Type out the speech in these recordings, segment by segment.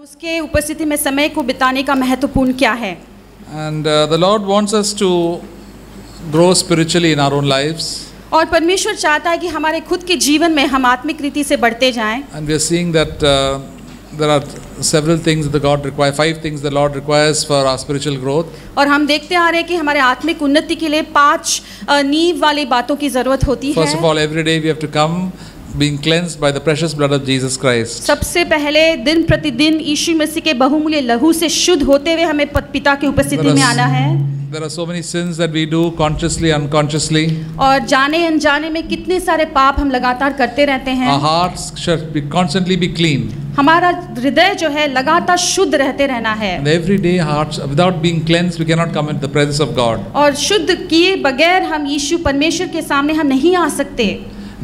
उसके उपस्थिति में समय को बिताने का महत्वपूर्ण क्या है। And the Lord wants us to grow spiritually in our own lives. और परमेश्वर चाहता है कि हमारे खुद के जीवन में हम आत्मिक रीति से बढ़ते जाएं। And we are seeing that there are several things that God requires, 5 things the Lord requires for our spiritual growth. और हम देखते आ रहे हैं कि हमारे आत्मिक उन्नति के लिए 5 नींव वाली बातों की जरूरत होती है। First of all, every day we have to come being cleansed by the precious blood of Jesus Christ. सबसे पहले दिन प्रतिदिन यीशु मसीह के बहुमूल्य लहू से शुद्ध होते हुए हमें पिता की उपस्थिति में आना है। There are so many sins that we do consciously, unconsciously. और जाने अनजाने में कितने सारे पाप हम लगातार करते रहते हैं। Our hearts should be constantly be clean. हमारा हृदय जो है लगातार शुद्ध रहते रहना है। And every day hearts without being cleansed, we cannot come into the presence of God. और शुद्ध किए बगैर हम यीशु परमेश्वर के सामने हम नहीं आ सकते।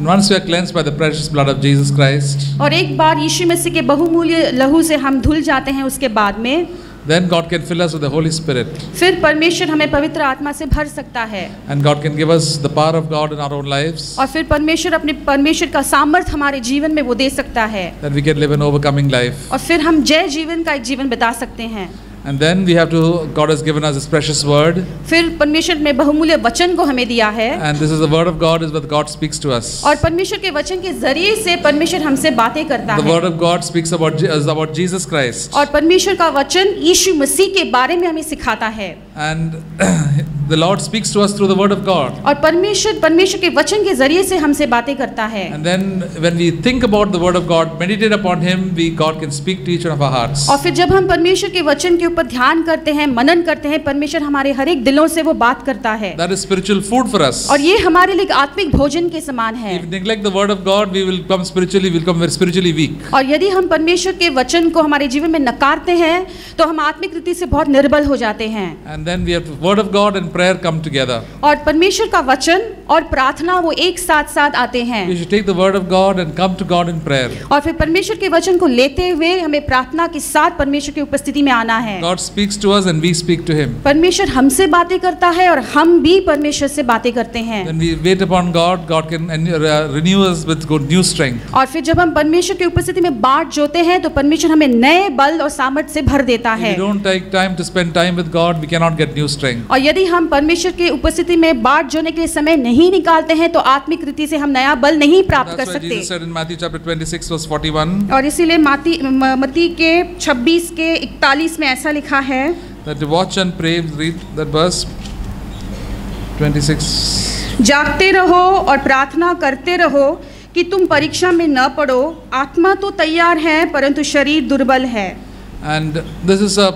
And once we are cleansed by the precious blood of Jesus Christ, और एक बार यीशु मसीह के बहुमूल्य लहू से हम धुल जाते हैं, उसके बाद में then God can fill us with the Holy Spirit. फिर परमेश्वर हमें पवित्र आत्मा से भर सकता है। And God can give us the power of God in our own lives. और फिर परमेश्वर का सामर्थ हमारे जीवन में वो दे सकता है। That we can live an overcoming life. और फिर हम जय जीवन का एक जीवन बिता सकते हैं। And then we have to, God has given us His precious word. फिर परमेश्वर ने बहुमूल्य वचन को हमें दिया है। And this is the word of God, is what God speaks to us. और परमेश्वर के वचन के जरिए से परमेश्वर हमसे बातें करता है। The word of God speaks about Jesus Christ. और परमेश्वर का वचन यीशु मसीह के बारे में हमें सिखाता है। And the Lord speaks to us through the word of God. और परमेश्वर के वचन के जरिए से हमसे बातें करता है। And then when we think about the word of God, meditate upon Him, God can speak to each one of our hearts. और फिर जब हम परमेश्वर के वचन के ऊपर ध्यान करते हैं, मनन करते हैं, परमेश्वर हमारे हर एक दिलों से वो बात करता है। That is spiritual food for us. और ये हमारे लिए आत्मिक भोजन के समान है। If we neglect the word of God, we will become very spiritually weak. और यदि हम परमेश्वर के वचन को हमारे जीवन में नकारते हैं, तो हम आत्मिक रीति से बहुत निर्बल हो जाते हैं। And then we have the word of God and prayer come together. और परमेश्वर का वचन और प्रार्थना वो एक साथ साथ आते हैं। We should take the word of God and come to God in prayer. और फिर परमेश्वर के वचन को लेते हुए हमें प्रार्थना के साथ परमेश्वर की उपस्थिति में आना है। God speaks to us and we speak to Him. परमेश्वर हमसे बातें करता है और हम भी परमेश्वर से बातें करते हैं। When we wait upon God, God can renew us with good new strength. और फिर जब हम परमेश्वर की उपस्थिति में बाट जोते हैं, तो परमेश्वर हमें नए बल और सामर्थ्य से भर देता है। If we don't take time to spend time with God, we cannot get new strength. और यदि हम परमेश्वर की उपस्थिति में बाट जोने के लिए समय नहीं निकालते हैं, तो आत्मिक रीति से हम नया बल नहीं प्राप्त कर That's why सकते। Jesus said in Matthew chapter 26 verse 41. और इसीलिए मत्ती के 26 के 41 में ऐसा लिखा है, That watch and pray, read that verse 26. जागते रहो और प्रार्थना करते रहो कि तुम परीक्षा में न पड़ो। आत्मा तो तैयार है परंतु शरीर दुर्बल है। And this is a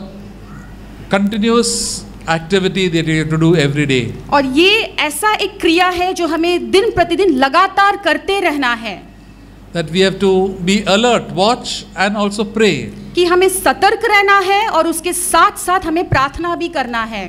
continuous activity that we have to do every day. और ये ऐसा एक क्रिया है जो हमें दिन प्रतिदिन लगातार करते रहना है। That we have to be alert, watch and also pray. कि हमें सतर्क रहना है और उसके साथ साथ हमें प्रार्थना भी करना है।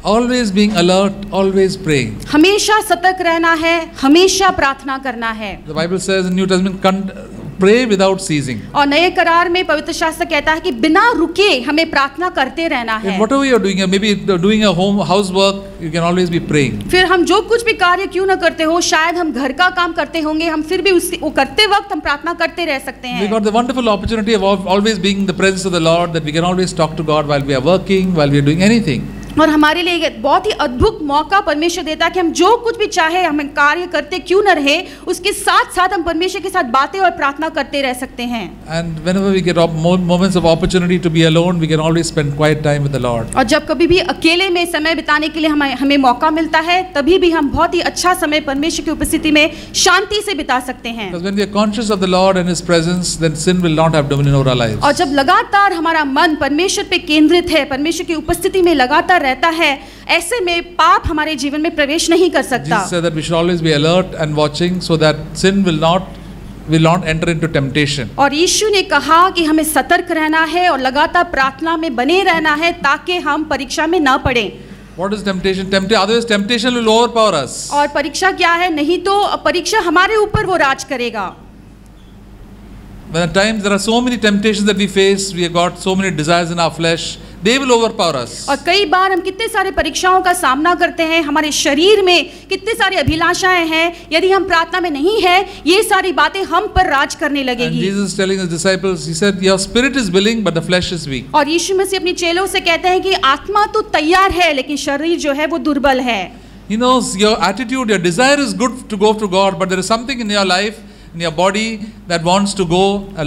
Always being alert, always praying. हमेशा सतर्क रहना है, हमेशा प्रार्थना करना है। The Bible says in New Testament, pray without ceasing. और नए करार में पवित्र शास्त्र कहता है कि बिना रुके हमें प्रार्थना करते रहना है। If whatever you are doing, maybe doing a housework, you can always be praying. फिर हम जो कुछ भी कार्य क्यों न करते हो, शायद हम घर का काम करते होंगे, हम फिर भी वो करते वक्त हम प्रार्थना करते रह सकते हैं। We got the wonderful opportunity of always being in the presence of the Lord, that we can always talk to God while we are working, while we are doing anything. और हमारे लिए एक बहुत ही अद्भुत मौका परमेश्वर देता है कि हम जो कुछ भी चाहे हम कार्य करते क्यों न रहे, उसके साथ साथ हम परमेश्वर के साथ बातें और प्रार्थना करते रह सकते हैं। And whenever we get moments of opportunity to be alone, we can always spend quiet time with the Lord. और जब कभी भी अकेले में समय बिताने के लिए हमें मौका मिलता है, तभी भी हम बहुत ही अच्छा समय परमेश्वर की उपस्थिति में शांति से बिता सकते हैं। Because when we are conscious of the Lord and His presence, then sin will not have dominion over our lives. और जब लगातार हमारा मन परमेश्वर पे केंद्रित है, परमेश्वर की उपस्थिति में लगातार रहता है, ऐसे में पाप हमारे जीवन में प्रवेश नहीं कर सकता। Jesus said that we should always be alert and watching so that sin will not enter into temptation. और यीशु ने कहा कि हमें सतर्क रहना है और लगातार प्रार्थना में बने रहना है ताकि हम परीक्षा में न पड़ें। What is temptation? Otherwise temptation will overpower us. और परीक्षा क्या है? नहीं तो परीक्षा हमारे ऊपर वो राज करेगा। When at times there are so many temptations that we face, we have got so many desires in our flesh they will overpower us. और कई बार हम कितने सारे परीक्षाओं का सामना करते हैं, हमारे शरीर में कितने सारी अभिलाषाएं हैं, यदि हम प्रार्थना में नहीं है, ये सारी बातें हम पर राज करने And लगेगी। Jesus is telling his disciples, he said, your spirit is willing but the flesh is weak. और यीशु मसीह अपने चेलों से कहते हैं कि आत्मा तो तैयार है लेकिन शरीर जो है वो दुर्बल है। He knows your attitude, your desire is good to go to God, but there is something in your life, in your body that wants to go,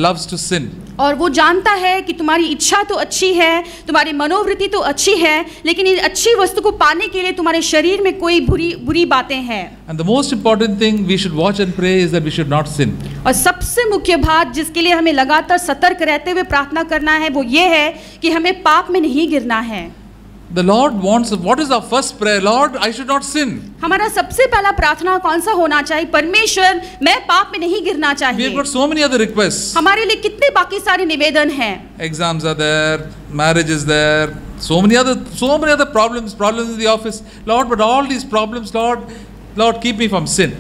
loves to sin. और वो जानता है कि तुम्हारी इच्छा तो अच्छी है, तुम्हारी मनोवृत्ति तो अच्छी है, लेकिन इस अच्छी वस्तु को पाने के लिए तुम्हारे शरीर में कोई बुरी बातें हैं। And the most important thing we should watch and pray is that we should not sin. और सबसे मुख्य बात जिसके लिए हमें लगातार सतर्क रहते हुए प्रार्थना करना है वो ये है कि हमें पाप में नहीं गिरना है। The Lord wants, what is our first prayer? Lord, I should not sin. हमारा सबसे पहला प्रार्थना कौन सा होना चाहिए? परमेश्वर, मैं पाप में नहीं गिरना We have चाहिए। got so many other requests. हमारे लिए कितने बाकी सारे निवेदन हैं। Exams are there, marriage is there, so many other problems in the office. Lord, but all these problems, Lord, keep me from sin.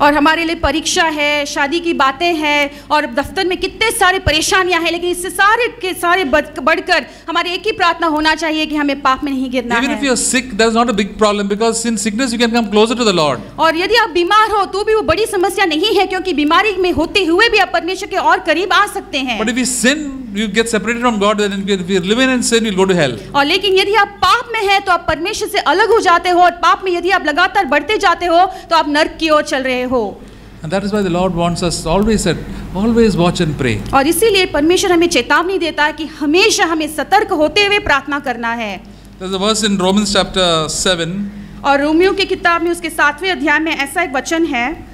और हमारे लिए परीक्षा है, शादी की बातें हैं, और दफ्तर में कितने सारे परेशानियां हैं, लेकिन इससे सारे के सारे बढ़कर हमारी एक ही प्रार्थना होना चाहिए कि हमें पाप में नहीं गिरना Even है। if you are sick, that's not a big problem because in sickness you can come closer to the Lord. और यदि आप बीमार हो तो भी वो बड़ी समस्या नहीं है, क्योंकि बीमारी में होते हुए भी आप परमेश्वर के और करीब आ सकते हैं। But if you sin, you get separated from God. Then if you live in sin, you'll go to hell. और लेकिन यदि आप पाप में हैं तो आप परमेश्वर से अलग हो जाते हो, और पाप में यदि आप लगातार बढ़ते जाते हो तो आप नर्क की ओर चल रहे हो। And that is why the Lord wants us always watch and pray. और इसीलिए परमेश्वर हमें चेतावनी देता है कि हमेशा हमें सतर्क होते हुए प्रार्थना करना है। There's a verse in Romans chapter 7. और रोमियो की किताब में उसके 7वें अध्याय में ऐसा एक वचन है,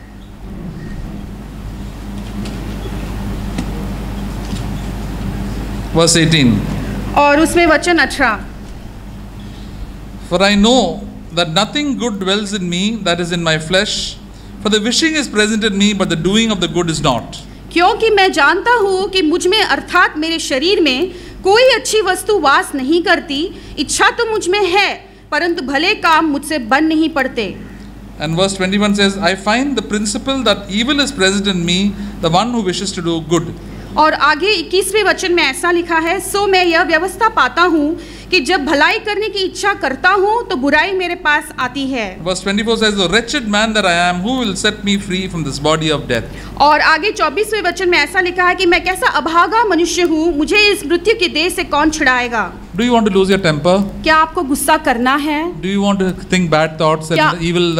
Verse 18. और उसमें वचन 18, For I know that nothing good dwells in me, that is in my flesh. For the wishing is present in me, but the doing of the good is not. क्योंकि मैं जानता हूँ कि मुझ में अर्थात मेरे शरीर में कोई अच्छी वस्तु वास नहीं करती। इच्छा तो मुझ में है, परंतु भले काम मुझसे बन नहीं पड़ते। And verse 21 says, I find the principle that evil is present in me, the one who wishes to do good. और आगे 21वें वचन में ऐसा लिखा है, सो मैं यह व्यवस्था पाता हूँ कि जब भलाई करने की इच्छा करता हूँ तो बुराई मेरे पास आती है। Verse 24 says, the wretched man that I am, who will set me free from this body of death? और आगे 24वें वचन में ऐसा लिखा है कि मैं कैसा अभागा मनुष्य हूँ, मुझे इस मृत्यु की देह से कौन छुड़ाएगा। Do you want to lose your temper? क्या आपको गुस्सा करना है? Do you want to think bad thoughts and evil,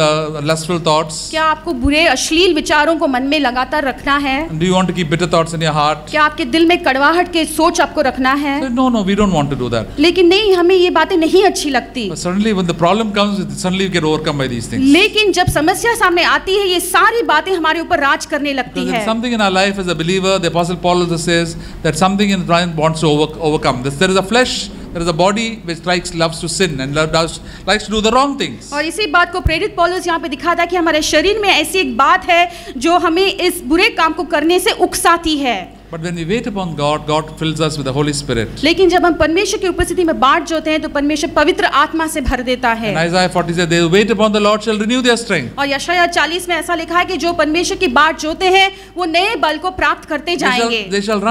lustful thoughts? क्या आपको बुरे अश्लील विचारों को मन में लगातार रखना है? Do you want to keep bitter thoughts in your heart? क्या आपके दिल में कड़वाहट के सोच आपको रखना है? No, we don't want to do that. लेकिन नहीं, हमें ये बातें नहीं अच्छी लगती। But suddenly when the problem comes, suddenly you get overcome by these things. लेकिन जब समस्या सामने आती है, ये सारी बातें हमारे ऊपर राज करने लगती Because है। there's something in our life as a believer, the Apostle Paul also says that something in Brian wants to overcome. There is a flesh, there is a body which loves to sin and likes to do the wrong things. और इसी बात को प्रेरित पौलुस यहाँ पे दिखाता है कि हमारे शरीर में ऐसी एक बात है जो हमें इस बुरे काम को करने से उकसाती है। But when we wait upon God, God fills us with the Holy Spirit. लेकिन जब हम परमेश्वर की उपस्थिति में बाट जोते हैं तो परमेश्वर पवित्र आत्मा से भर देता है। And Isaiah 40 says, they who wait upon the Lord shall renew their strength. और यशायाह 40 में ऐसा लिखा है कि जो परमेश्वर की बाट जोते हैं वो नए बल को प्राप्त करते जाएंगे। They shall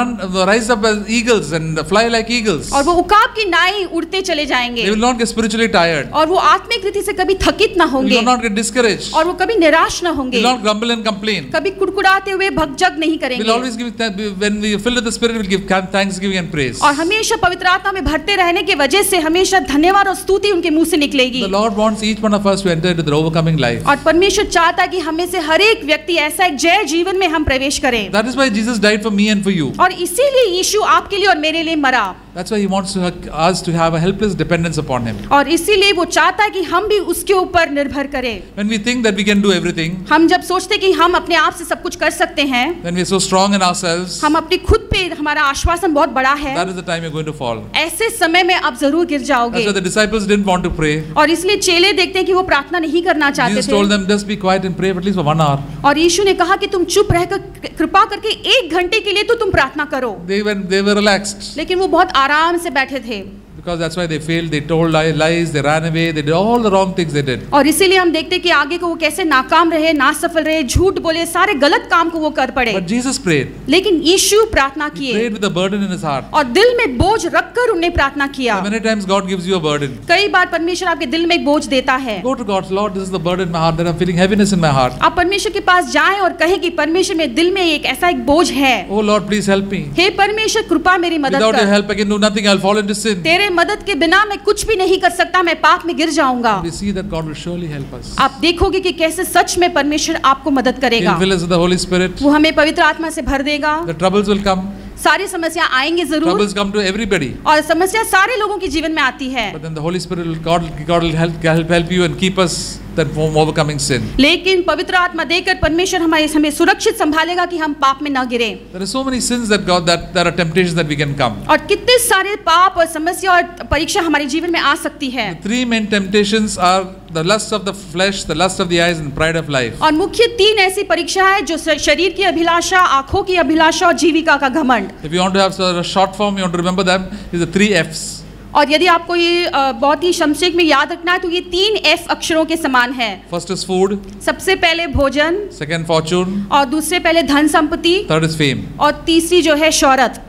rise up as eagles and fly like eagles. और वो उकाब की नाई उड़ते चले जाएंगे। They will not get spiritually tired. और वो आत्मिक रीति से कभी थकित ना They होंगे। will not get discouraged. और वो कभी निराश ना होंगे। They will not grumble and complain. कभी कुड़कुड़ाते हुए भगजग नहीं We will करेंगे। always give, when we are filled with the Spirit, we will give thanksgiving and praise. और हमेशा पवित्र आत्मा में भरते रहने की वजह से हमेशा धन्यवाद और स्तुति उनके मुंह से निकलेगी। The Lord wants each one of us to enter into the overcoming life. और परमेश्वर चाहता है कि हमें से हर एक व्यक्ति ऐसा एक जय जीवन में हम प्रवेश करें। That is why Jesus died for me and for you. और इसीलिए यीशु आपके लिए और मेरे लिए मरा। That's why He wants us to have a helpless dependence upon Him. और इसीलिए वो चाहता है कि हम भी उसके ऊपर निर्भर करें। When we think that we can do everything, हम जब सोचते हैं कि हम अपने आप से सब कुछ कर सकते हैं, when we are so strong in ourselves, हम अपनी खुद पे हमारा आश्वासन बहुत बड़ा है, that is the time you're going to fall. ऐसे समय में आप जरूर गिर जाओगे। That's why the disciples didn't want to pray. और इसलिए चेले देखते हैं कि वो प्रार्थना नहीं करना चाहते Jesus थे। told them, just be quiet and pray for at least for 1 hour. और यीशु ने कहा कि तुम चुप रहकर कृपा करके 1 घंटे के लिए तो तुम प्रार्थना करो। They were relaxed लेकिन वो बहुत आराम से बैठे थे। Because that's why they failed. They told lies. They ran away. They did all the wrong things they did. और इसीलिए हम देखते हैं कि आगे को वो कैसे नाकाम रहे, नासफल रहे, झूठ बोले, सारे गलत काम को वो कर पड़े। But Jesus prayed. लेकिन यीशु प्रार्थना He किए prayed with a burden in his heart. और दिल में बोझ रखकर उन्हें प्रार्थना किया। Many times God gives you a burden. कई बार परमेश्वर आपके दिल में एक बोझ देता है। Go to God, Lord, this is the burden in my heart that I'm feeling heaviness in my heart. आप परमेश्वर के पास जाएं और कहें कि परमेश्वर मेरे दिल में एक ऐसा एक बोझ है। Oh Lord, please help me. हे परमेश्वर कृपा मेरी मदद Without your कर। help, I can do nothing. I'll fall into sin. तेरे मदद के बिना मैं कुछ भी नहीं कर सकता, मैं पाप में गिर जाऊंगा। We see that God will surely help us. आप देखोगे कि कैसे सच में परमेश्वर आपको मदद करेगा। He'll fill us with the Holy Spirit. वो हमें पवित्र आत्मा से भर देगा। The troubles will come. सारी समस्या आएंगे जरूर Troubles come to everybody. और समस्या सारे लोगों के जीवन में आती है। But then the Holy Spirit will, God will help you and keep us that from overcoming sin. लेकिन पवित्र आत्मा देकर परमेश्वर हमें सुरक्षित संभालेगा कि हम पाप में न गिरे। There are so many sins that there are temptations that we can come. और कितने सारे पाप और समस्या और परीक्षा हमारे जीवन में आ सकती है। The three main temptations are the lust of the flesh, the lust of the eyes, and pride of life. और मुख्य तीन ऐसी परीक्षा है जो शरीर की अभिलाषा, आंखों की अभिलाषा और जीविका का घमंड। If you want to have a short form, you want to remember them, is the 3 F's. और यदि आपको ये बहुत ही संक्षेप में याद रखना है तो ये 3 F अक्षरों के समान है। First is food. सबसे पहले भोजन, Second fortune. और दूसरे पहले धन संपत्ति, Third is fame. और तीसरी जो है शौहरत।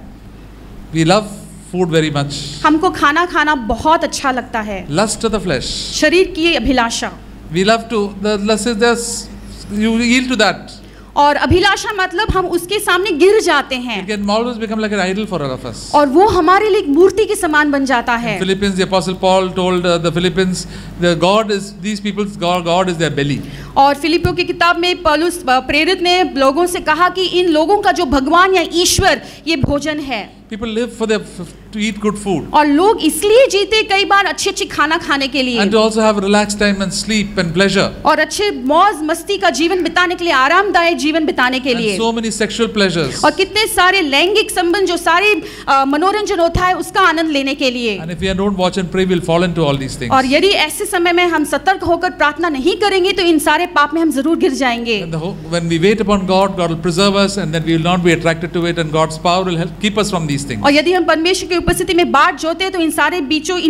We love food very much. हमको खाना खाना बहुत अच्छा लगता है। Lust of the flesh. शरीर की अभिलाषा। We love to, the lust is this, you yield to that. और अभिलाषा मतलब हम उसके सामने गिर जाते हैं। It can always become like an idol for all of us. और वो हमारे लिए एक मूर्ति के समान बन जाता है। In Philippians, the Apostle Paul told the Philippians, these people's God is their belly. और फिलिपियों की किताब में पौलुस प्रेरित ने लोगों से कहा कि इन लोगों का जो भगवान या ईश्वर ये भोजन है। People live to eat good food. और लोग इसलिए जीते कई बार अच्छी अच्छी खाना खाने के लिए। And to also have relaxed time and sleep and pleasure. और अच्छे मौज मस्ती का जीवन बिताने के लिए, आरामदायक जीवन बिताने के लिए। And so many sexual pleasures. और कितने सारे लैंगिक संबंध जो सारे मनोरंजन होता है उसका आनंद लेने के लिए। And if we don't watch and pray, we'll fall into all these things. और यदि ऐसे समय में हम सतर्क होकर प्रार्थना नहीं करेंगे तो इन सारे पाप में हम जरूर गिर जाएंगे। When we wait upon God, God will preserve us, and then we will not be attracted to it, and God's power will keep us from these things. और यदि हम परमेश्वर की उपस्थिति में बाट जोते हैं तो इन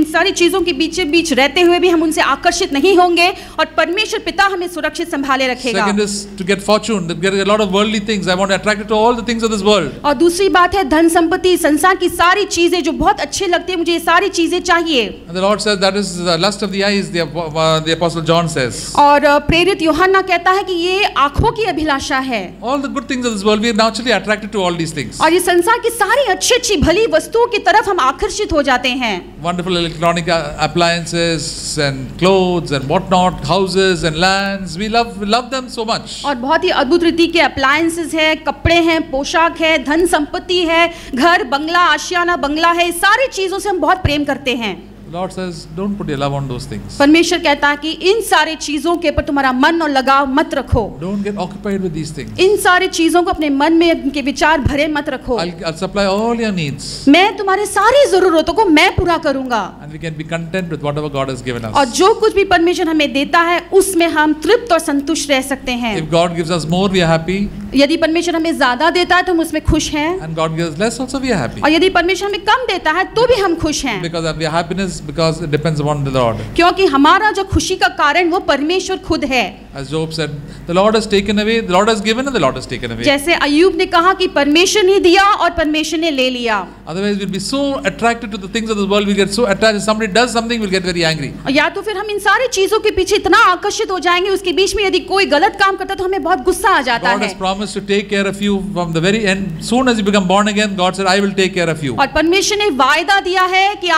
सारी चीजों के बीच रहते हुए भी हम उनसे आकर्षित नहीं होंगे और परमेश्वर पिता हमें सुरक्षित संभाले रखेगा। Second is to get fortune, to get a lot of worldly things. I want to attract to all the things of this world. और दूसरी बात है धन संपत्ति, संसार की सारी चीजें जो बहुत अच्छे लगती है, मुझे ये सारी चीजें चाहिए। And the Lord says that is the lust of the eyes. The Apostle John says. और प्रेरित यूहन्ना कहता है कि ये आंखों की अभिलाषा है। All the good things of this world, we are naturally attracted to all these things. और ये संसार की सारी अच्छी भली वस्तुओं की तरफ हम आकर्षित हो जाते हैं। Wonderful electronic appliances and clothes and whatnot, houses and lands. We love them so much. और बहुत ही अद्भुत रीति के अप्लायंसेस है, कपड़े हैं, पोशाक है, धन संपत्ति है, घर बंगला, आशियाना बंगला है, सारी चीजों से हम बहुत प्रेम करते हैं। The Lord says, don't put your love on those things. परमेश्वर कहता है कि इन सारी चीजों के ऊपर तुम्हारा मन और लगाव मत रखो। Don't get occupied with these things. इन सारी चीजों को अपने मन में उनके विचार भरे मत रखो। I'll supply all your needs. मैं तुम्हारे सारी जरूरतों को मैं पूरा करूंगा। And we can be content with whatever God has given us. और जो कुछ भी परमेश्वर हमें देता है उसमें हम तृप्त और संतुष्ट रह सकते हैं। If God gives us more, we are happy. यदि परमेश्वर हमें ज्यादा देता है तो हम उसमें खुश हैं। And God gives us less, also we are happy. और यदि परमेश्वर हमें कम देता है तो भी हम खुश हैं। Because of our happiness, because it depends upon the Lord. क्योंकि हमारा जो खुशी का कारण वो परमेश्वर खुद है। As Job said, the Lord has taken away, the Lord has given, and the Lord has taken away. जैसे अय्यूब ने कहा कि परमेश्वर ने दिया और परमेश्वर ने ले लिया। Otherwise, we'll be so attracted to the things of this world, we'll get so attached. If somebody does something, we'll get very angry. या तो फिर हम इन सारी चीजों के पीछे इतना आकर्षित हो जाएंगे, उसके बीच में यदि कोई गलत काम करता है तो हमें बहुत गुस्सा आ जाता God है। has promised to take care of you from the very end. Soon as you become born again, God said, I will take care of you. और परमेश्वर ने वायदा दिया है कि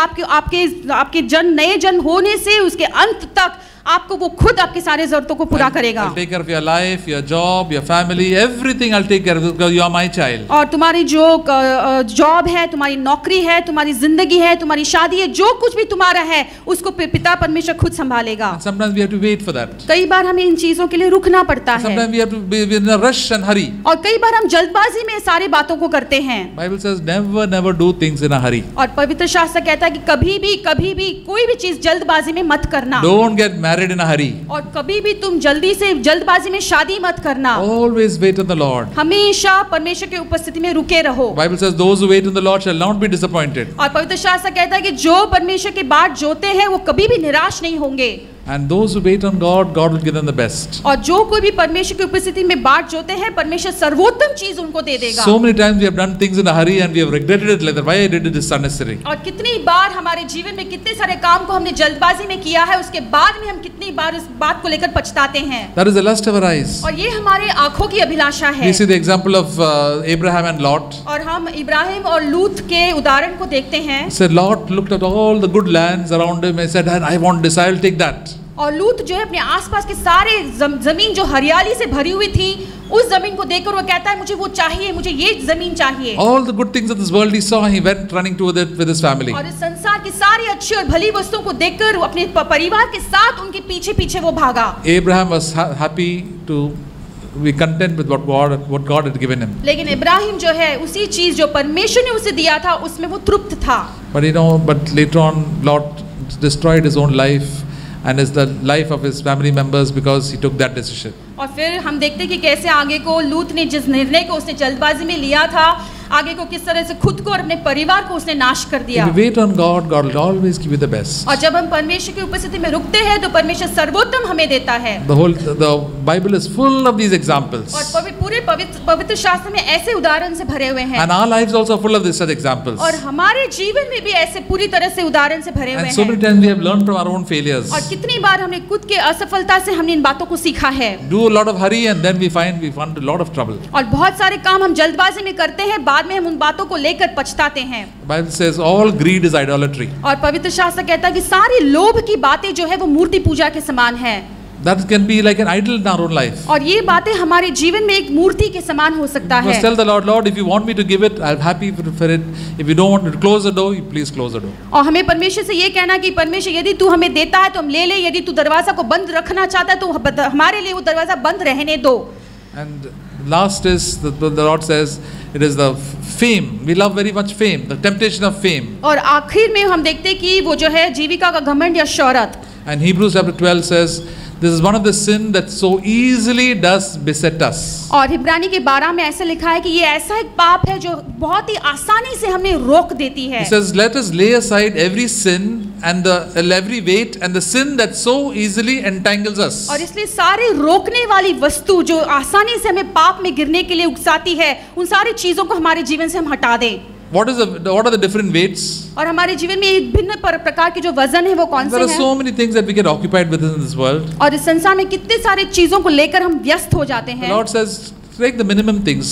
आपके नए जन्म होने से उसके अंत तक आपको वो खुद आपकी सारी जरूरतों को पूरा करेगा। I'll take care of your life, your job, your family, everything I'll take care of because you are my child. और तुम्हारी जो जॉब है, तुम्हारी नौकरी है, तुम्हारी जिंदगी है, तुम्हारी शादी है, जो कुछ भी तुम्हारा है उसको पिता परमेश्वर खुद संभालेगा। And sometimes we have to wait for that. कई बार हमें इन चीजों के लिए रुकना पड़ता है। Sometimes we have to be in a rush and hurry. और कई बार हम जल्दबाजी में सारी बातों को करते हैं। Bible says never do things in a hurry. और पवित्र शास्त्र कहता है कि कभी भी कोई भी चीज जल्दबाजी में मत करना। Don't get married married in a hurry. और कभी भी तुम जल्दबाजी में शादी मत करना। Always wait on the Lord. हमेशा परमेश्वर की उपस्थिति में रुके रहो। Bible says those who wait on the Lord shall not be disappointed. और पवित्र शास्त्र कहता है कि जो परमेश्वर की बाट जोते हैं वो कभी भी निराश नहीं होंगे। And those who wait on God, God will give them the best. और जो कोई भी परमेश्वर की उपस्थिति में बाट जोते हैं परमेश्वर सर्वोत्तम चीज उनको दे देगा। So many times we have done things in a hurry and we have regretted it later. Why I did it is unnecessary. और कितनी बार हमारे जीवन में कितने सारे काम को हमने जल्दबाजी में किया है, उसके बाद में हम कितनी बार उस बात को लेकर पछताते हैं। That is the lust of our eyes. और ये हमारे आंखों की अभिलाषा है। We see the example of Abraham and Lot. और हम इब्राहिम और लूत के उदाहरण को देखते हैं। He said Lot looked at all the good lands around him and said, I want this, I will take that. और लूत जो है अपने आसपास के सारे जमीन जो हरियाली से भरी हुई थी उस जमीन को देखकर वो कहता है मुझे वो चाहिए, मुझे ये जमीन चाहिए। All the good things of this world he saw, he went running to it with his family. और इस संसार की सारी अच्छी और भली वस्तुओं को देखकर वो अपने परिवार के साथ उनके पीछे पीछे वो भागा। Abraham was happy to be content with what God had given him. लेकिन इब्राहिम जो है उसी चीज जो परमेश्वर ने उसे दिया था उसमें वो तृप्त था। But later on Lot destroyed his own life and is the life of his family members because he took that decision. और फिर हम देखते कि कैसे आगे को लूत ने जिस निर्णय को उसने जल्दबाजी में लिया था आगे को किस तरह से खुद को और अपने परिवार को उसने नाश कर दिया। If you wait on God, God will always give you the best. और जब हम परमेश्वर की उपस्थिति में रुकते हैं तो परमेश्वर सर्वोत्तम हमें देता है। The Bible is full of these examples. और पूरे पवित्र शास्त्र में ऐसे उदाहरण से भरे हुए हैं। And our lives also full of such examples. और हमारे जीवन में भी ऐसे पूरी तरह से उदाहरण से भरे हुए हैं। And so many times we have learned from our own failures. और कितनी बार हमने खुद के असफलता से हमने इन बातों को सीखा है। Do a lot of hurry and then we find a lot of trouble. और बहुत सारे काम हम जल्दबाजी में करते हैं, बाद में हम उन बातों को लेकर पछताते हैं। Bible says all greed is idolatry. और पवित्र शास्त्र कहता है कि सारी लोभ की बातें जो है वो मूर्ति पूजा के समान है। That can be like an idol in our own life. और ये बातें हमारे जीवन में एक मूर्ति के समान हो सकता है। Just tell the Lord, Lord, if you want me to give it, I'm happy for it. If you don't want me to close the door, please close the door. और हमें परमेश्वर से ये कहना कि परमेश्वर यदि तू हमें देता है तो हम ले ले, यदि तू दरवाजा को बंद रखना चाहता है तो हमारे लिए वो दरवाजा बंद रहने दो। And last is the Lord says it is the fame. We love very much fame, the temptation of fame. और आखिर में हम देखते कि वो जो है जीविका का घमंड या शौहरत। And Hebrews chapter 12 says this is one of the sin that so easily does beset us. और इब्रानी के 12 में ऐसे लिखा है कि ये ऐसा एक पाप है जो बहुत ही आसानी से हमें रोक देती है। It says let us lay aside every sin and every weight and the sin that so easily entangles us. और इसलिए सारे रोकने वाली वस्तु जो आसानी से हमें पाप में गिरने के लिए उकसाती है उन सारी चीजों को हमारे जीवन से हम हटा दें। What are the different weights? और हमारे जीवन में भिन्न प्रकार के जो वजन है वो कौन से हैं? There are so many things that we get occupied with in this world. और इस संसार में कितने सारे चीजों को लेकर हम व्यस्त हो जाते हैं। The Lord says take the minimum things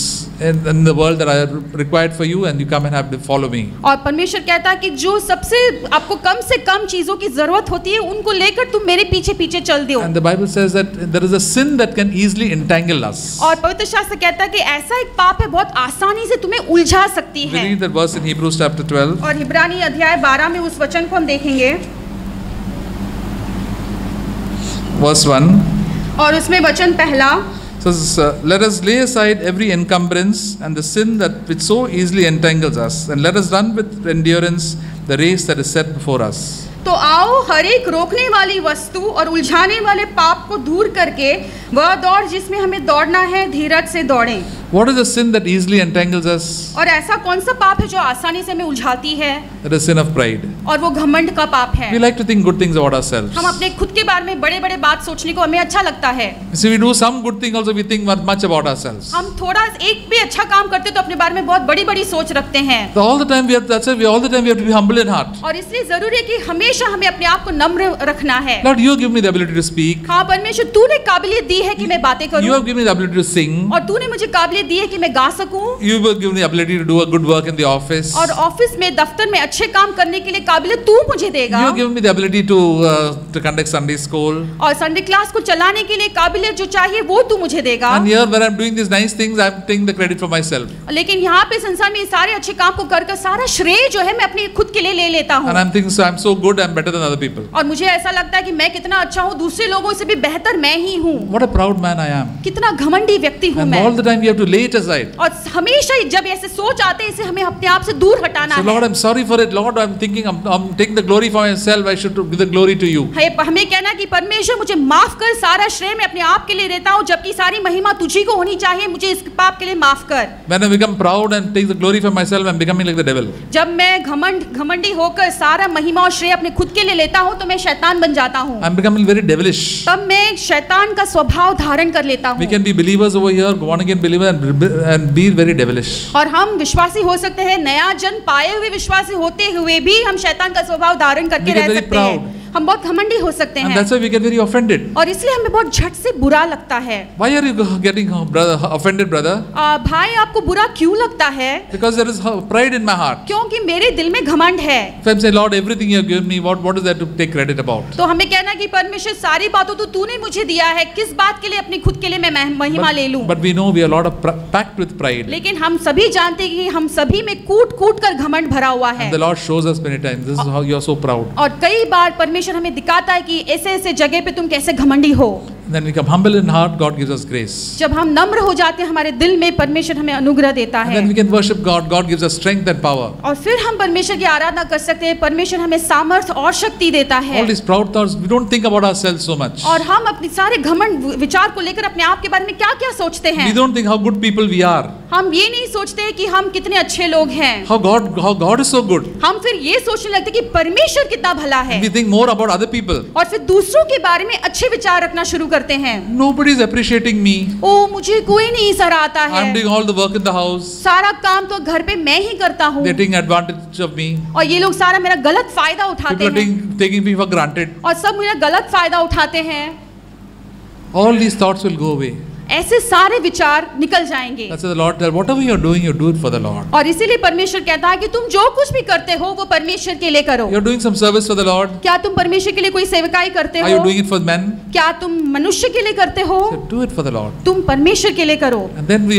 in the world that are required for you and you come and have to follow me. और परमेश्वर कहता है कि जो सबसे आपको कम से कम चीजों की जरूरत होती है उनको लेकर तुम मेरे पीछे पीछे चल दो। And the Bible says that there is a sin that can easily entangle us. और पवित्र शास्त्र कहता है कि ऐसा एक पाप है बहुत आसानी से तुम्हें उलझा सकती है। We read that verse in Hebrews chapter 12. और इब्रानी अध्याय 12 में उस वचन को हम देखेंगे। Verse 1. और उसमें वचन पहला says, let us lay aside every encumbrance and the sin that which so easily entangles us, and let us run with endurance the race that is set before us. तो आओ हर एक रोकने वाली वस्तु और उलझाने वाले पाप को दूर करके वह दौड़ जिसमें हमें दौड़ना है धीरज से दौड़ें। What is the sin that easily entangles us? और ऐसा कौन सा पाप है जो आसानी से हमें उलझाती है? That is sin of pride. और वो घमंड का पाप है। We like to think good things about ourselves. हम अपने खुद के बारे में बड़े-बड़े बात सोचने को हमें अच्छा लगता है। So we do some good thing also we think much about ourselves. हम थोड़ा एक भी अच्छा काम करते तो अपने बारे में बहुत बड़ी-बड़ी सोच रखते हैं। So all the time we have to be humble in heart. और इसलिए जरूरी है कि हमेशा हमें अपने आप को नम्र रखना है। Lord, you give me the ability to speak. हाँ परमेश्वर तूने काबिलियत दी है कि मैं बातें करूं। You have given me the ability to sing. और तूने मुझे काबिलियत दी है कि मैं गा सकूं। You have given me the ability to do a good work in the office. और ऑफिस में दफ्तर में अच्छे काम करने के लिए काबिलियत तू मुझे देगा। You have given me the ability to conduct Sunday school. और संडे क्लास को चलाने के लिए काबिलियत जो चाहिए वो तू मुझे देगा। And here when I'm doing these nice things, I'm taking the credit for myself. लेकिन यहाँ पे संसार में ये सारे अच्छे काम को कर सारा श्रेय जो है मैं अपने खुद के लिए ले लेता हूँ। And I'm thinking so I'm so good, I'm better than other people. और मुझे ऐसा लगता है कि मैं कितना अच्छा हूँ, दूसरे लोगों से भी बेहतर मैं ही हूँ। What a proud man I am. कितना घमंडी व्यक्ति हूँ And मैं। all the time you have to lay it aside. और हमेशा जब ऐसे सोच आते हैं, इसे हमें अपने आप से दूर हटाना So है। Lord, I'm sorry for it. Lord, I'm thinking I'm taking the glory for myself. I should give the glory to you. हमें कहना कि परमेश्वर मुझे माफ कर, सारा श्रेय मैं अपने आप के लिए देता हूँ, जबकि सारी महिमा तुझी को होनी चाहिए, मुझे इस पाप के लिए माफ कर। When I become proud and take the glory for myself, I'm becoming like the devil. जब मैं घमंडी होकर सारा महिमा और श्रेय अपने खुद के लिए लेता हूँ, तो मैं शैतान बन जाता हूँ। I'm becoming very devilish. तब मैं शैतान का स्वभाव धारण कर लेता हूँ। We can be believers over here, born again believer, and be very devilish. और हम विश्वासी हो सकते हैं, नया जन्म पाए हुए विश्वासी होते हुए भी हम शैतान का स्वभाव धारण करके रह सकते हैं। हम बहुत घमंडी हो सकते हैं। And that's why we get very offended. और इसलिए हमें बहुत झट से बुरा लगता है। Why are you getting offended, brother? भाई आपको बुरा क्यों लगता है? Because there is pride in my heart. क्योंकि मेरे दिल में घमंड है। If I say, Lord, everything you have given me, what is there to take credit about? तो हमें कहना कि परमेश्वर सारी बातों तो तूने मुझे दिया है, किस बात के लिए अपनी खुद के लिए मैं महिमा ले लूं? But we know we are a lot of packed with pride. लेकिन हम सभी जानते हैं कि हम सभी में कूट कर घमंड भरा हुआ है। And the Lord shows us many times. This is how you are so proud. और कई बार परमेश्वर हमें दिखाता है कि ऐसे जगह पे तुम कैसे घमंडी हो। Then we become humble in heart, God gives us grace. जब हम नम्र हो जाते हैं हमारे दिल में, परमेश्वर हमें अनुग्रह देता है। And then we can worship God. God gives us strength and power. और फिर हम परमेश्वर की आराधना कर सकते हैं, परमेश्वर हमें सामर्थ्य और शक्ति देता है। All these proud thoughts, we don't think about ourselves so much. और हम अपने सारे घमंड विचार को लेकर अपने आप के बारे में क्या-क्या सोचते हैं? We don't think how good people we are. हम ये नहीं सोचते कि हम कितने अच्छे लोग हैं। How God is so good. हम फिर ये सोचने लगते कि परमेश्वर कितना भला है। We think more about other people. और फिर दूसरों के बारे में अच्छे विचार रखना शुरू करते हैं। Nobody is appreciating me. ओ मुझे कोई नहीं सराहता है। I'm doing all the work in the house. सारा काम तो घर पे मैं ही करता हूँ। They're taking advantage of me. और ये लोग सारा मेरा गलत फायदा उठाते People are हैं। taking me for granted. और सब मेरा गलत फायदा उठाते हैं। All these thoughts will go away. ऐसे सारे विचार निकल जाएंगे। That's why the Lord tells, whatever you are doing, you do it for the Lord. और इसीलिए परमेश्वर कहता है कि तुम जो कुछ भी करते हो वो परमेश्वर के लिए करो। You're doing some service for the Lord. क्या तुम परमेश्वर के लिए कोई सेवकाई करते Are you हो? doing it for men? क्या तुम मनुष्य के लिए करते हो? So do it for the Lord. तुम परमेश्वर के लिए करो। And then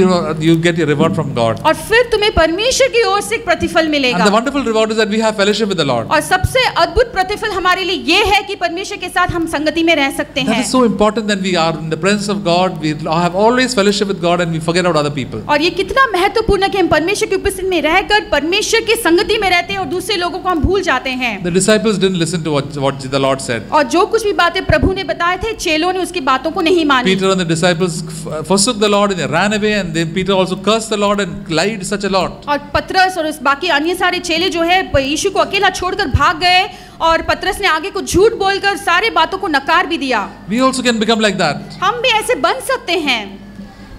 you get your reward from God. और फिर तुम्हें परमेश्वर की ओर से एक प्रतिफल And the मिलेगा। wonderful reward is that we have fellowship with the Lord. और सबसे अद्भुत प्रतिफल हमारे लिए ये है कि परमेश्वर के साथ हम संगति में रह सकते That हैं। is so important that we are in the presence of God. We have always fellowship with God and we forget about other people. और ये कितना महत्वपूर्ण है कि हम परमेश्वर की उपस्थिति में रहकर परमेश्वर की संगति में रहते हैं और दूसरे लोगों को हम भूल जाते हैं। The disciples didn't listen to what the Lord said. और जो कुछ भी बातें प्रभु ने बताए थे, चेलों ने उसकी बातों को नहीं मानी। Peter and the disciples forsook the Lord and they ran away, and then Peter also cursed the Lord and lied such a lot. और पतरस और उस बाकी अन्य सारे चेले जो है यीशु को अकेला छोड़कर भाग गए, और पतरस ने आगे को झूठ बोलकर सारे बातों को नकार भी दिया। We also can become like that. हम भी ऐसे बन सकते हैं।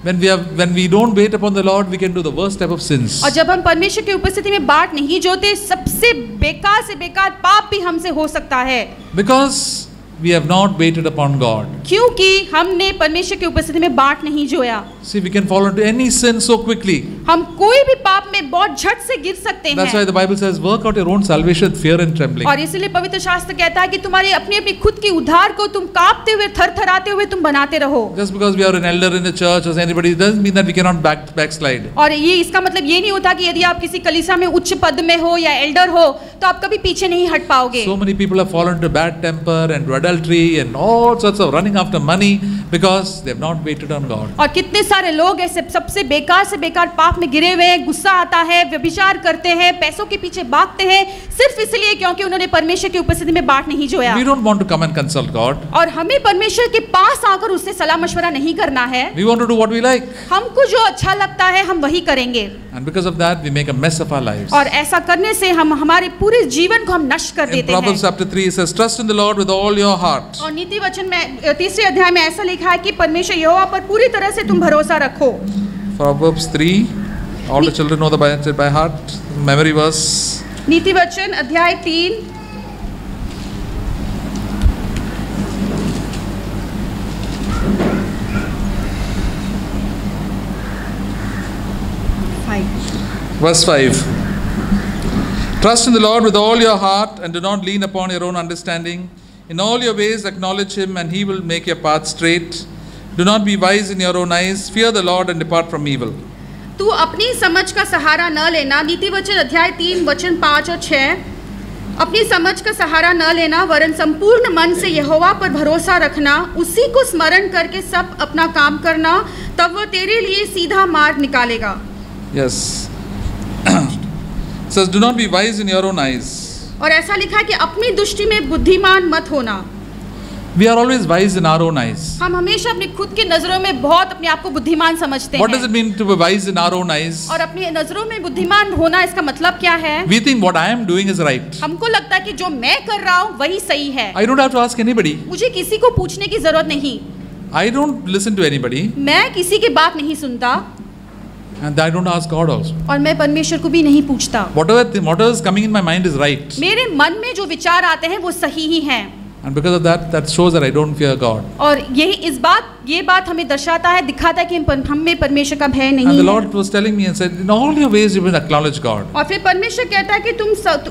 When we don't wait upon the Lord, we can do the worst type of sins. और जब हम परमेश्वर की उपस्थिति में बाट नहीं जोते, सबसे बेकार से बेकार पाप भी हमसे हो सकता है। Because we have not waited upon God. क्योंकि हमने परमेश्वर की उपस्थिति में बाट नहीं Zoya. See, we can fall into any sin so quickly. हम कोई भी पाप में बहुत झट से गिर सकते That's why हैं। the Bible says, work out your own salvation with fear and trembling. और इसलिए पवित्र शास्त्र कहता है कि तुम्हारी अपनी अपनी खुद की उद्धार को तुम कांपते हुए, थरथराते हुए तुम बनाते रहो। Just because we are an elder in the church or anybody, doesn't mean that we cannot backslide. और ये इसका मतलब ये नहीं होता कि यदि आप किसी कलीसिया में उच्च पद में हो या एल्डर हो तो आप कभी पीछे नहीं हट पाओगे। So many people have fallen into bad temper and adultery and all sorts of running after money because they have not waited on God. और कितने सारे लोग ऐसे सबसे बेकार से बेकार पाप में गिरे हुए हैं, गुस्सा आता है, व्यभिचार करते हैं, पैसों के पीछे भागते हैं, सिर्फ इसलिए क्योंकि उन्होंने परमेश्वर की उपस्थिति में बाट नहीं Zoya. We don't want to come and consult God. और हमें परमेश्वर के पास आकर उससे सलाह मशवरा नहीं करना है। We want to do what we like. हमको जो अच्छा लगता है हम वही करेंगे। And because of that, we make a mess of our lives. और ऐसा करने से हम हमारे पूरे जीवन को हम नष्ट कर In देते हैं। Proverbs chapter 3, it says, trust in the Lord with all your heart. और नीति वचन में 3 अध्याय में ऐसा लिखा है कि परमेश्वर यहोवा पर पूरी तरह से तुम भरोसा रखो। Proverbs 3, all the children know the Bible by heart, memory verse. नीति वचन अध्याय 3 Verse 5. Trust in the Lord with all your heart and do not lean upon your own understanding. In all your ways acknowledge him and he will make your path straight. Do not be wise in your own eyes. Fear the Lord and depart from evil. तू अपनी समझ का सहारा न लेना। नीति वचन अध्याय 3 वचन 5 और 6। अपनी समझ का सहारा न लेना वरन संपूर्ण मन से यहोवा पर भरोसा रखना, उसी को स्मरण करके सब अपना काम करना, तब वह तेरे लिए सीधा मार्ग निकालेगा। Yes. It says, do not be wise in your own eyes. और ऐसा लिखा है कि अपनी दृष्टि में बुद्धिमान मत होना। We are always wise in our own eyes. हम हमेशा अपनी खुद की नजरों में बहुत अपने आप को बुद्धिमान समझते हैं। What does it mean to be wise in our own eyes? और अपनी नजरों में बुद्धिमान होना इसका मतलब क्या है? We think what I am doing is right. हमको लगता है कि जो मैं कर रहा हूँ वही सही है। I don't have to ask anybody. मुझे किसी को पूछने की जरूरत नहीं। I don't listen to anybody. मैं किसी की बात नहीं सुनता। And I don't ask God also. और मैं परमेश्वर को भी नहीं पूछता। Whatever is coming in my mind is right. मेरे मन में जो विचार आते हैं वो सही ही हैं। And because of that shows that I don't fear God. और यही ये बात हमें दर्शाता है, दिखाता है कि हम में परमेश्वर का भय नहीं है। And the Lord was telling me and said, in all your ways you will acknowledge God. और फिर परमेश्वर कहता है कि तुम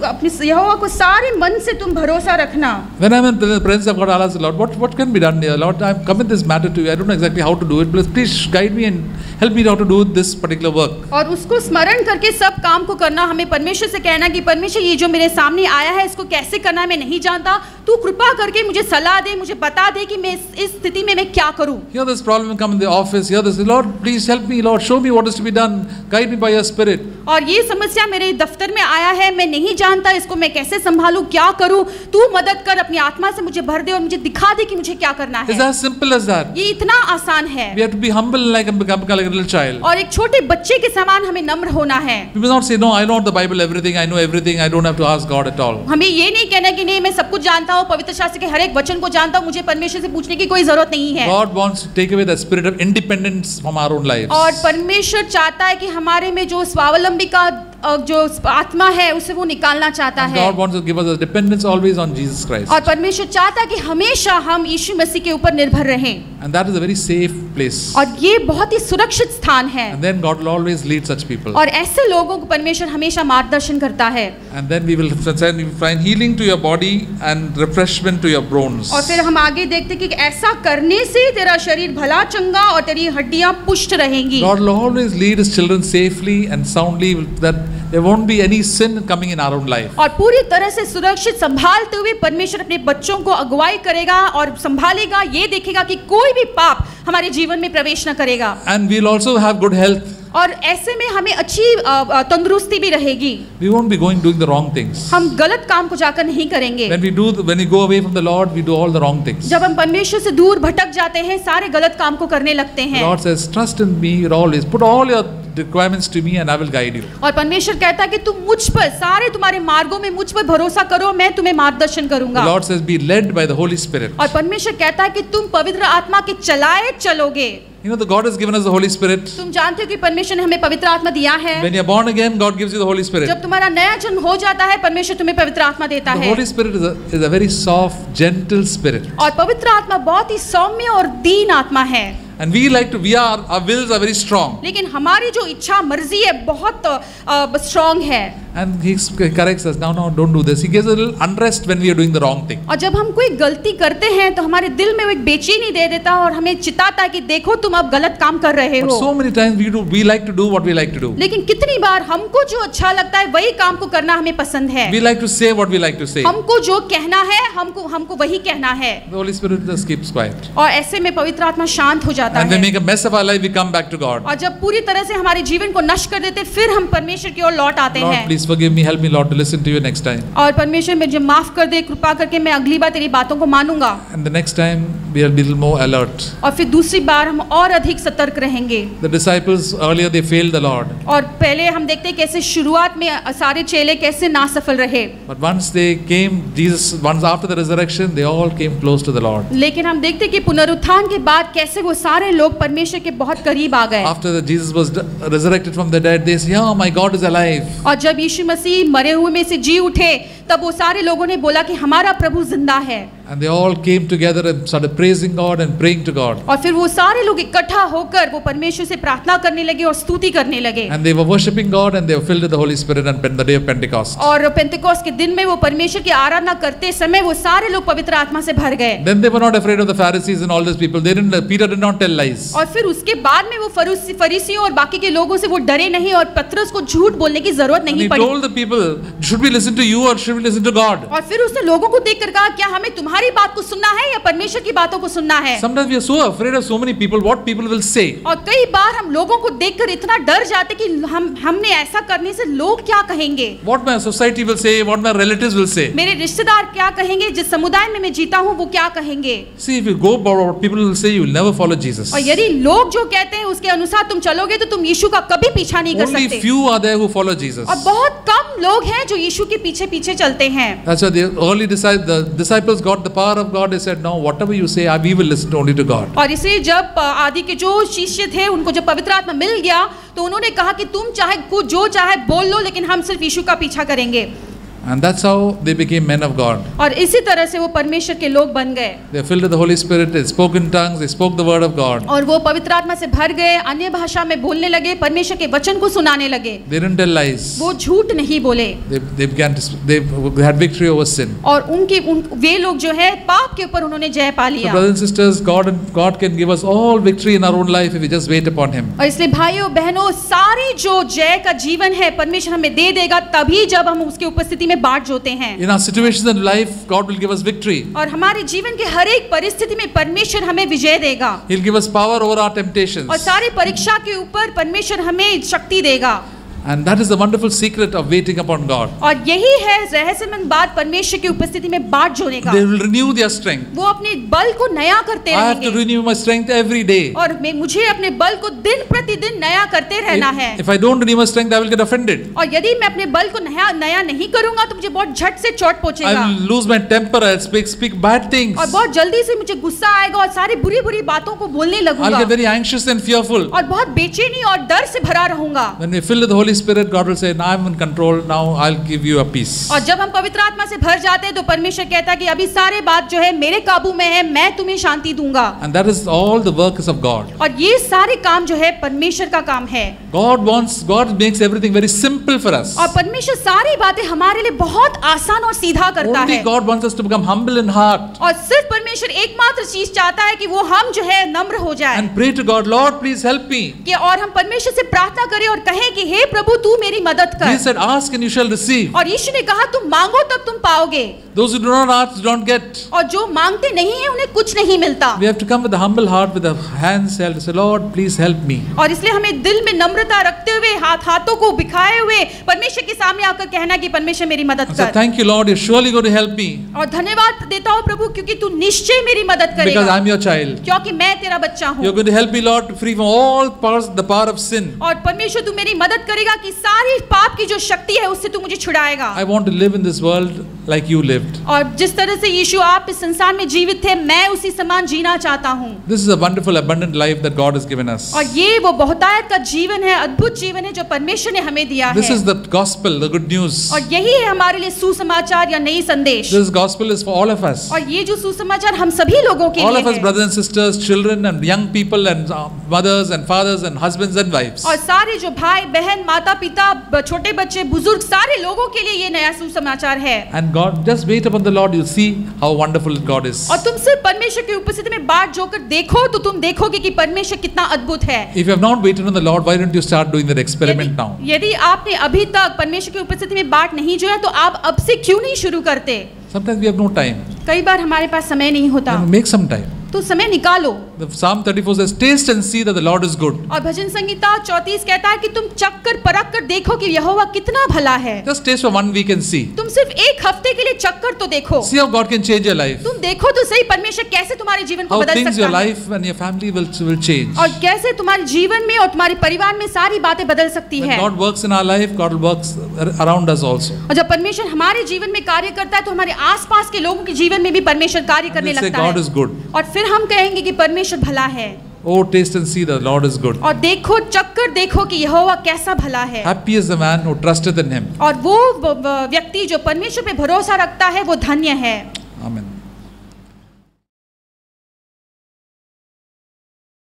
अपने यहोवा को सारे मन से तुम भरोसा रखना। When I'm in the presence of God, I'll ask the Lord, what can be done here? Lord, I've commit this matter to you. I don't know exactly how to do it. Please guide me and help me how to do this particular work. और उसको स्मरण करके सब काम को करना, हमें परमेश्वर से कहना कि परमेश्वर ये जो मेरे सामने आया है इसको कैसे करना है मैं नहीं जानता, तू कृपा करके मुझे सलाह दे, मुझे बता दे कि मैं इस स्थिति में मैं क्या करूं। Here this problem come in the office. Here this, Lord, please help me. Lord, show me what is to be done. Guide me by your Spirit. और ये समस्या मेरे दफ्तर में आया है, मैं नहीं जानता इसको मैं कैसे संभालूं, क्या करूं, तू मदद कर, अपनी आत्मा से मुझे भर दे और मुझे दिखा दे कि मुझे क्या करना है। It's as simple as that. ये इतना आसान है। We have to be humble like a little child. और एक छोटे बच्चे के समान हमें नम्र होना है। We must not say, no, I know the Bible everything. I know everything. I don't have to ask God at all. हमें ये नहीं कहना कि नहीं मैं सब कुछ जानता हूँ, पवित्र शास्त्र के हर एक वचन को जानता हूँ, मुझे परमेश्वर से पूछने की कोई जरूरत नहीं है। God wants to take away the spirit of independence from our own lives. और परमेश्वर चाहता है कि हमारे में जो स्वावलंबी का जो आत्मा है उसे वो निकालना चाहता है। God wants to give us a dependence always on Jesus Christ. और परमेश्वर चाहता है कि हमेशा हम यीशु मसीह के ऊपर निर्भर रहें। And that is a very safe place. और ये बहुत ही सुरक्षित स्थान है। And then God will always lead such people. और ऐसे लोगों को परमेश्वर हमेशा मार्गदर्शन करता है। And then we will find healing to your body and refreshment to your bones. और फिर हम आगे देखते कि ऐसा करने से तेरा शरीर भला चंगा और तेरी हड्डियां पुष्ट रहेंगी। God will always lead His children safely and soundly, that there won't be any sin coming in our own life. और पूरी तरह से सुरक्षित संभालते हुए परमेश्वर अपने बच्चों को अगुवाई करेगा और संभालेगा, ये देखेगा कि कोई भी पाप हमारे जीवन में प्रवेश न करेगा। And we'll also have good health. और ऐसे में हमें अच्छी तंदुरुस्ती भी रहेगी। We won't be doing the wrong things. हम गलत काम को जाकर नहीं करेंगे। When we go away from the Lord, we do all the wrong things. जब हम परमेश्वर से दूर भटक जाते हैं, सारे गलत काम को करने लगते हैं। The Lord says, trust in me always. Put all your requirements to me and I will guide you. और परमेश्वर कहता है कि तुम मुझ पर, सारे तुम्हारे मार्गों में मुझ पर भरोसा करो, मैं तुम्हें मार्गदर्शन करूंगा। The Lord says, be led by the Holy Spirit. और परमेश्वर कहता है कि तुम पवित्र आत्मा के चलाए चलोगे। You know, the God has given us the Holy Spirit. तुम जानते हो कि परमेश्वर ने हमें पवित्र आत्मा दिया है। When you are born again, God gives you the Holy Spirit. जब तुम्हारा नया जन्म हो जाता है, परमेश्वर तुम्हें पवित्र आत्मा देता The है। Holy Spirit is a very soft, gentle spirit. और पवित्र आत्मा बहुत ही सौम्य और दीन आत्मा है। And our wills are very strong. लेकिन हमारी जो इच्छा मर्जी है बहुत स्ट्रॉन्ग है। And He corrects us. No, don't do this. He gives a little unrest when we are doing the wrong thing. और जब हम कोई गलती करते हैं तो हमारे दिल में वो एक बेचैनी दे देता है और हमें चिताता है कि देखो तुम अब गलत काम कर रहे But हो। so many times we like to do what we like to do. लेकिन कितनी बार हमको जो अच्छा लगता है वही काम को करना हमें पसंद है। We like to say what we like to say. हमको जो कहना है हमको वही कहना है। The Holy Spirit just keeps quiet. और ऐसे में पवित्र आत्मा शांत हो जाता And है। we make a mess of our life, we come back to God. और जब पूरी तरह से हमारे जीवन को नष्ट कर देते फिर हम परमेश्वर की ओर लौट आते Lord, हैं। please forgive me, help me, Lord, to listen to you next time. और परमेश्वर मुझे माफ कर दे, कृपा करके मैं अगली बार तेरी बातों को मानूंगा। And the next time we are a little more alert. और फिर दूसरी बार हम और अधिक सतर्क रहेंगे। The disciples earlier they failed the Lord. और पहले हम देखते हैं कैसे शुरुआत में सारे चेले कैसे नासफल रहे। But once they came, once after the resurrection, they all came close to the Lord. लेकिन हम देखते हैं कि पुनरुत्थान के बाद कैसे वो सारे लोग परमेश्वर के बहुत करीब आ गए। After Jesus was resurrected from the dead, they say, "Yeah, my God is alive." और जब यीशु मसीह मरे हुए में से जी उठे, तब वो सारे लोगों ने बोला कि हमारा प्रभु जिंदा है। And they all came together and started praising God and praying to God. और फिर वो सारे लोग इकट्ठा होकर वो परमेश्वर से प्रार्थना करने लगे और स्तुति करने लगे. And they were worshiping God and they were filled with the Holy Spirit on the day of Pentecost. और पेंटेकोस्ट के दिन में वो परमेश्वर की आराधना करते समय वो सारे लोग पवित्र आत्मा से भर गए. Then they were not afraid of the Pharisees and all these people. Peter did not tell lies. और फिर उसके बाद में वो फरीसियों और बाकी के लोगों से वो डरे नहीं और पतरस को झूठ बोलने की जरूरत नहीं He पड़ी. told the people, should we listen to you or should we listen to God? और फिर उसने लोगों को देखकर कहा, क्या हमें तुम्हारी बात को सुनना है या परमेश्वर की बातों को सुनना है? Sometimes we are so afraid of so many people, what people will say. और कई बार हम लोगों को देखकर इतना डर जाते कि हमने ऐसा करने से लोग क्या कहेंगे? What my society will say, what my relatives will say. मेरे रिश्तेदार क्या कहेंगे? जिस समुदाय में मैं जीता हूँ वो क्या कहेंगे? See, if you go by what people will say, you will never follow Jesus. और यदि लोग जो कहते हैं उसके अनुसार तुम चलोगे तो तुम यीशु का कभी पीछा नहीं कर सकते. Only few are there who follow Jesus. और बहुत कम लोग हैं जो यीशु के पीछे पीछे चलते हैं. That's why the early disciples got the power of God. They said, no, whatever you say, we will listen only to God. और इसलिए जब आदि के जो शिष्य थे उनको जब पवित्र आत्मा मिल गया तो उन्होंने कहा कि तुम चाहे जो चाहे बोल लो लेकिन हम सिर्फ यीशु का पीछा करेंगे. And that's how they became men of God. और इसी तरह से वो परमेश्वर के लोग बन गए. They are filled with the Holy Spirit. They spoke in tongues. They spoke the word of God. और वो पवित्र आत्मा से भर गए, अन्य भाषा में बोलने लगे, परमेश्वर के वचन को सुनाने लगे. They didn't tell lies. वो झूठ नहीं बोले. They had victory over sin. और वे लोग जो है पाप के ऊपर उन्होंने जय पा लिया. So brothers and sisters, God can give us all victory in our own life if we just wait upon Him. और इसलिए भाइयों बहनों सारी जो जय का जीवन है परमेश्वर हमें दे देगा तभी जब हम उसकी उपस्थिति में बाट जोते हैं. In our situations in life, God will give us victory. और हमारे जीवन के हर एक परिस्थिति में परमेश्वर हमें विजय देगा. He'll give us power over our temptations. और सारी परीक्षा के ऊपर परमेश्वर हमें शक्ति देगा. And that is the wonderful secret of waiting upon God. और यही है रहस्यमय बात परमेश्वर की उपस्थिति में बाट जोने का. They will renew their strength. वो अपने बल को नया करते रहेंगे. I have to renew my strength every day. और मुझे अपने बल को दिन प्रतिदिन नया करते रहना है. If I don't renew my strength, I will get offended. और यदि मैं अपने बल को नया नहीं करूंगा तो मुझे बहुत झट से चोट पहुंचेगा. I will lose my temper. I'll speak bad things. और बहुत जल्दी से मुझे गुस्सा आएगा और सारी बुरी बातों को बोलने लगूंगा. I'll get very anxious and fearful. और बहुत बेचैनी और डर से भरा रहूंगा. When we fill with the Holy Spirit, God will say, "Now I'm in control. Now I'll give you a peace." और जब हम पवित्र आत्मा से भर जाते हैं तो परमेश्वर कहता है कि अभी सारे बात जो है मेरे काबू में है, मैं तुम्हें शांति दूंगा. And that is all the work of God. और ये सारे काम जो है परमेश्वर का काम है. God makes everything very simple for us. और परमेश्वर सारी बातें हमारे लिए बहुत आसान और सीधा करता है. Only God wants us to become humble in heart. और सिर्फ परमेश्वर एकमात्र चीज चाहता है कि वो हम जो है नम्र हो जाए. And pray to God, Lord, please help me. कि और हम परमेश्वर से प्रार्थना करें और कहें कि हे प्रभु तू मेरी मदद कर. He said, "Ask and you shall receive." और यीशु ने कहा तुम मांगो तब तुम पाओगे. Those who do not ask don't get. और जो मांगते नहीं हैं उन्हें कुछ नहीं मिलता. We have to come with a humble heart, with the hands held, to say, "Lord, please help me." और इसलिए हमें दिल में नम्रता रखते हुए हाथों को बिखाए हुए परमेश्वर के सामने आकर कहना कि परमेश्वर मेरी मदद कर. Thank you, Lord, you're surely going to help me. और धन्यवाद देता हूँ प्रभु क्योंकि तू निश्चय मेरी मदद करेगा. Because I'm your child. क्योंकि मैं तेरा बच्चा हूँ. You're going to help me, Lord, to free from all the power of sin. और परमेश्वर तू मेरी मदद करेगा कि सारी पाप की जो शक्ति है उससे तू मुझे छुड़ाएगा. I want to live in this world like you lived. और जिस तरह से यीशु आप इस संसार में जीवित थे मैं उसी समान जीना चाहता हूँ. This is a wonderful abundant life that God has given us. और ये वो बहुतायत का जीवन है, अद्भुत जीवन है जो परमेश्वर ने हमें दिया है. This is the gospel, the good news. और यही है हमारे लिए सुसमाचार या नई संदेश. This gospel is for all of us. और ये जो सुसमाचार हम सभी लोगों के लिए है. All of us brothers and sisters, children and young people and mothers and fathers and husbands and wives. और सारे जो भाई बहन माता पिता छोटे बच्चे बुजुर्ग सारे लोगों के लिए ये नया सुसमाचार है. And God, just wait upon the Lord, you'll see how wonderful God is. और तुम सिर्फ परमेश्वर की उपस्थिति में बाट जोकर देखो तो तुम देखोगे कि परमेश्वर कितना अद्भुत है. If you have not waited on the Lord, why don't you start doing that experiment now? यदि आपने अभी तक परमेश्वर की उपस्थिति में बाट नहीं जोया तो आप अब से क्यों नहीं शुरू करते? Sometimes we have no time. कई बार हमारे पास समय नहीं होता. Make some time. तो समय निकालो. The Psalm 34 says, "Taste and see that the Lord is good." और भजन संगीता 34 कहता है कि तुम चक्कर परख कर देखो कि यहोवा कितना भला है. Just taste for 1 week and see. तुम सिर्फ एक हफ्ते के लिए चक्कर तो देखो. See how God can change your life. तुम देखो तो सही परमेश्वर कैसे तुम्हारे जीवन को How बदल things सकता your है. life and your family will change. और कैसे तुम्हारे जीवन में और तुम्हारे परिवार में सारी बातें बदल सकती When है. God works in our life, God works around us also. और जब परमेश्वर हमारे जीवन में कार्य करता है तो हमारे आसपास के लोगों के जीवन में भी परमेश्वर कार्य करने And we'll say, लगता है. God is good. और फिर हम कहेंगे कि परमेश्वर भला है. Oh, taste and see the Lord is good. और देखो चक्कर देखो कि यहोवा कैसा भला है. Happy is the man who trusted in Him. और वो व्यक्ति जो परमेश्वर पे भरोसा रखता है वो धन्य है. Amen.